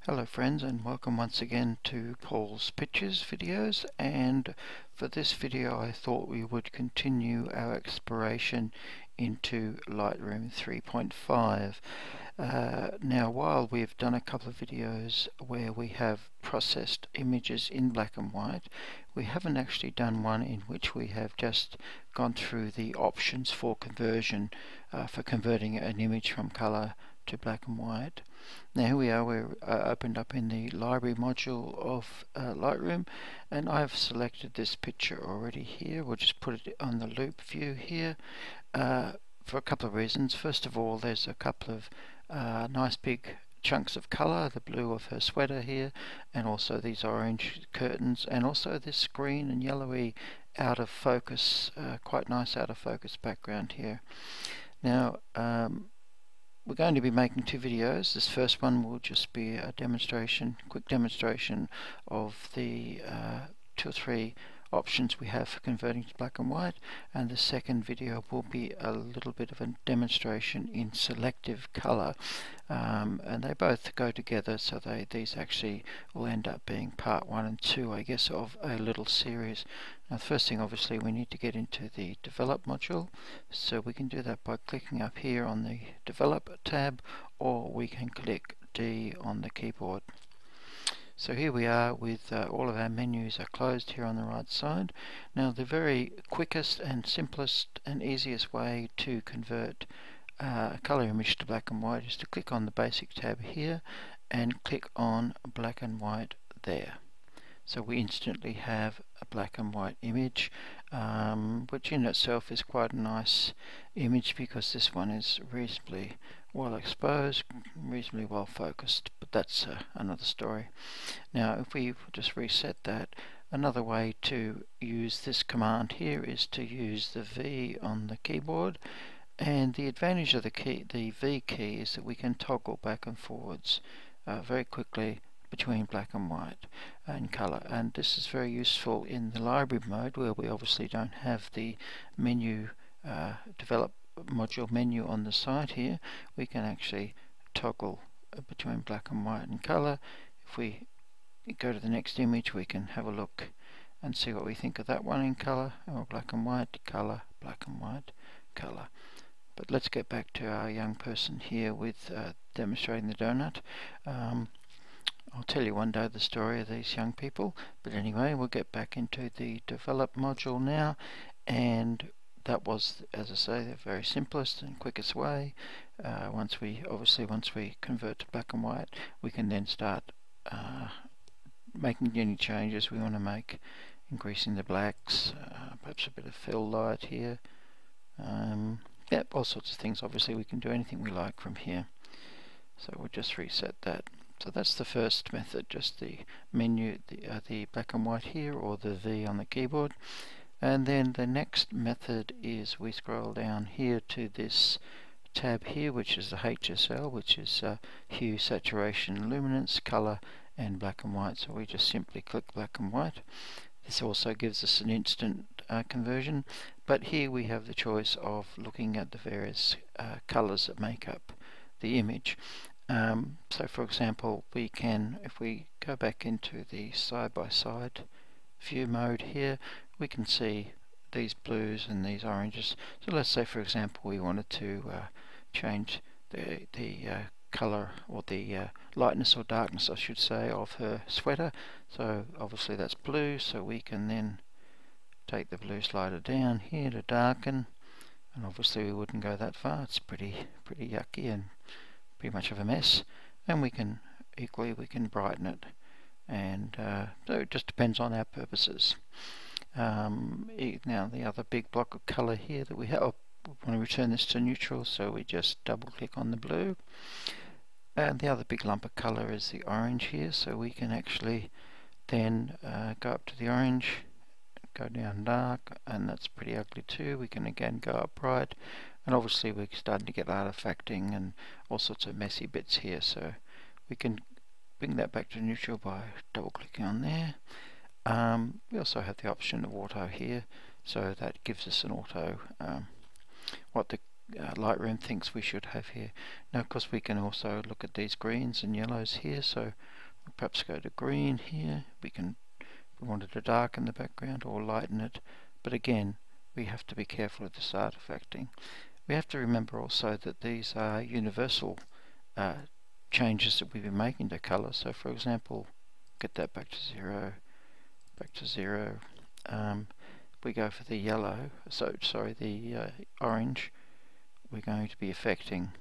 Hello friends, and welcome once again to Paul's Pictures videos. And for this video I thought we would continue our exploration into Lightroom 3.5. Now, while we've done a couple of videos where we have processed images in black and white, we haven't actually done one in which we have just gone through the options for conversion, for converting an image from color to black and white. Now here we are, we're opened up in the library module of Lightroom, and I've selected this picture already here. We'll just put it on the loop view here for a couple of reasons. First of all, there's a couple of nice big chunks of color, the blue of her sweater here, and also these orange curtains, and also this green and yellowy out of focus, quite nice out of focus background here. Now we're going to be making two videos. This first one will just be a demonstration, quick demonstration of the 2 or 3 options we have for converting to black and white, and the second video will be a little bit of a demonstration in selective color, and they both go together, so these actually will end up being part 1 and 2, I guess, of a little series. Now the first thing, obviously, we need to get into the develop module, so we can do that by clicking up here on the develop tab, or we can click D on the keyboard. So here we are with all of our menus are closed here on the right side. Now the very quickest and simplest and easiest way to convert a color image to black and white is to click on the basic tab here and click on black and white there. So we instantly have a black and white image, which in itself is quite a nice image because this one is reasonably well exposed, reasonably well focused, but that's another story. Now if we just reset that, another way to use this command here is to use the V on the keyboard, and the advantage of the V key is that we can toggle back and forwards very quickly between black and white and color, and this is very useful in the library mode where we obviously don't have the menu develop module menu on the side here. We can actually toggle between black and white and color. If we go to the next image, we can have a look and see what we think of that one in color, or black and white, color, black and white, color. But let's get back to our young person here with demonstrating the donut. I'll tell you one day the story of these young people, but anyway, we'll get back into the develop module now, and that was, as I say, the very simplest and quickest way. Once we convert to black and white, we can then start making any changes we want to make, increasing the blacks, perhaps a bit of fill light here, yeah, all sorts of things. Obviously we can do anything we like from here. So we'll just reset that. So that's the first method, just the menu, the black and white here, or the V on the keyboard. And then the next method is we scroll down here to this tab here, which is the HSL, which is hue, saturation, luminance, color, and black and white. So we just simply click black and white. This also gives us an instant conversion, but here we have the choice of looking at the various colors that make up the image. So for example, we can, if we go back into the side-by-side view mode here, we can see these blues and these oranges. So let's say, for example, we wanted to change the color, or the lightness or darkness, I should say, of her sweater. So obviously that's blue, so we can then take the blue slider down here to darken, and obviously we wouldn't go that far, it's pretty yucky and pretty much of a mess, and we can brighten it, and so it just depends on our purposes. Now the other big block of color here that we have, we want to return this to neutral, so we just double click on the blue, and the other big lump of color is the orange here, so we can actually then go up to the orange, go down dark, and that's pretty ugly too. We can again go up bright, and obviously we're starting to get artifacting and all sorts of messy bits here, so we can bring that back to neutral by double clicking on there. We also have the option of auto here, so that gives us an auto, what the Lightroom thinks we should have here. Now of course we can also look at these greens and yellows here, so we'll perhaps go to green here. We wanted to darken the background or lighten it, but again we have to be careful of this artifacting. We have to remember also that these are universal changes that we've been making to colour. So for example, get that back to zero, we go for the yellow, the orange, we're going to be affecting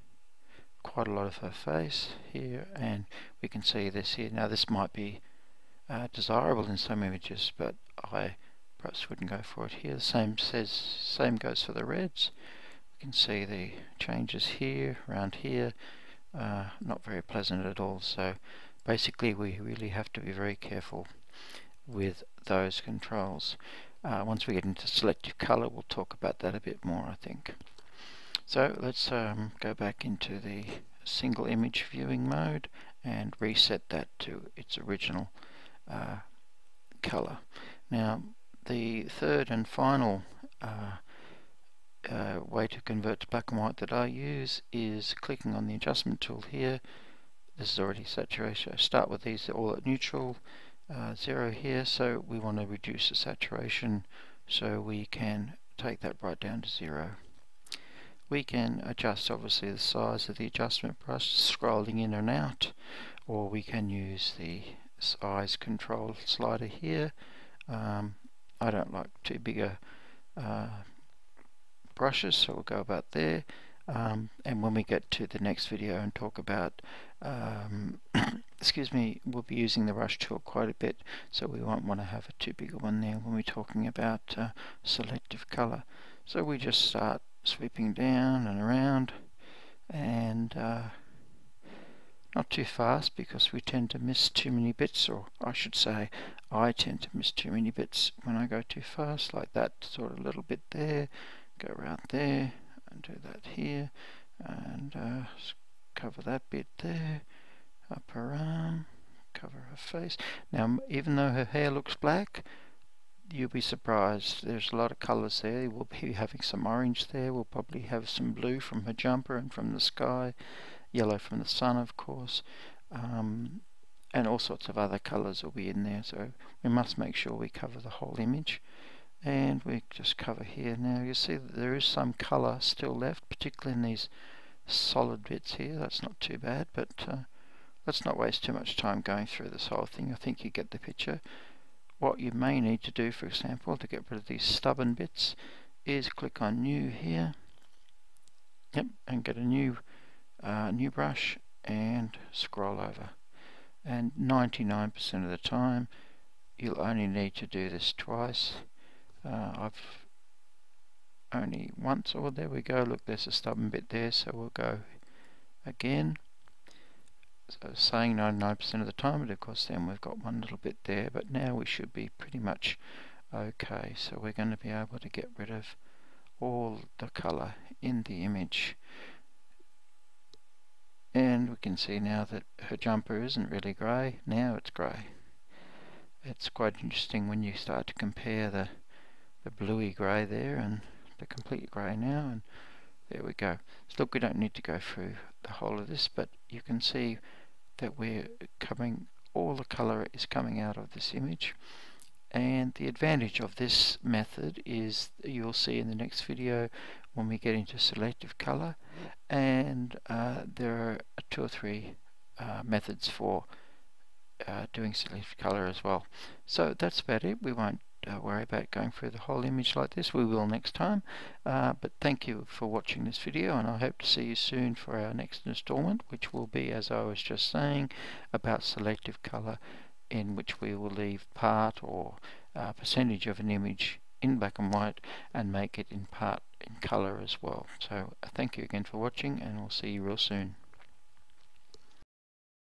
quite a lot of her face here, and we can see this here. Now this might be desirable in some images, but I perhaps wouldn't go for it here. The same goes for the reds. We can see the changes here, around here, not very pleasant at all. So basically we really have to be very careful with those controls. Once we get into selective color, we'll talk about that a bit more, I think. So let's go back into the single image viewing mode and reset that to its original color. Now the third and final way to convert to black and white that I use is clicking on the adjustment tool here. This is already saturation. I start with these all at neutral, 0 here, so we want to reduce the saturation, so we can take that right down to 0. We can adjust obviously the size of the adjustment brush, scrolling in and out, or we can use the size control slider here. I don't like too big brushes, so we'll go about there. And when we get to the next video and talk about excuse me, we'll be using the brush tool quite a bit, so we won't want to have a too big a one there when we're talking about selective color. So we just start sweeping down and around, and not too fast, because we tend to miss too many bits, or I should say I tend to miss too many bits when I go too fast, like that sort of little bit there, go around there and do that here, and cover that bit there, up her arm, cover her face. Now even though her hair looks black, you'll be surprised, there's a lot of colours there. We'll be having some orange there, we'll probably have some blue from her jumper and from the sky, yellow from the sun of course, and all sorts of other colours will be in there, so we must make sure we cover the whole image. And we just cover here. Now you see that there is some colour still left, particularly in these solid bits here. That's not too bad, but let's not waste too much time going through this whole thing. I think you get the picture. What you may need to do, for example, to get rid of these stubborn bits, is click on New here. Yep, and get a new brush and scroll over. And 99% of the time, you'll only need to do this twice. I've only once, oh there we go, look, there's a stubborn bit there, so we'll go again. So saying 99% of the time, but of course then we've got one little bit there, but now we should be pretty much okay. So we're going to be able to get rid of all the colour in the image. And we can see now that her jumper isn't really grey, now it's grey. It's quite interesting when you start to compare the bluey grey there and the complete grey now, and there we go. So look, we don't need to go through the whole of this, but you can see that we're covering, all the colour is coming out of this image. And the advantage of this method is, you'll see in the next video when we get into selective color, and there are 2 or 3 methods for doing selective color as well. So that's about it. We won't worry about going through the whole image like this. We will next time, but thank you for watching this video, and I hope to see you soon for our next installment, which will be, as I was just saying, about selective color, in which we will leave part or percentage of an image in black and white and make it in part in color as well. So thank you again for watching, and we'll see you real soon.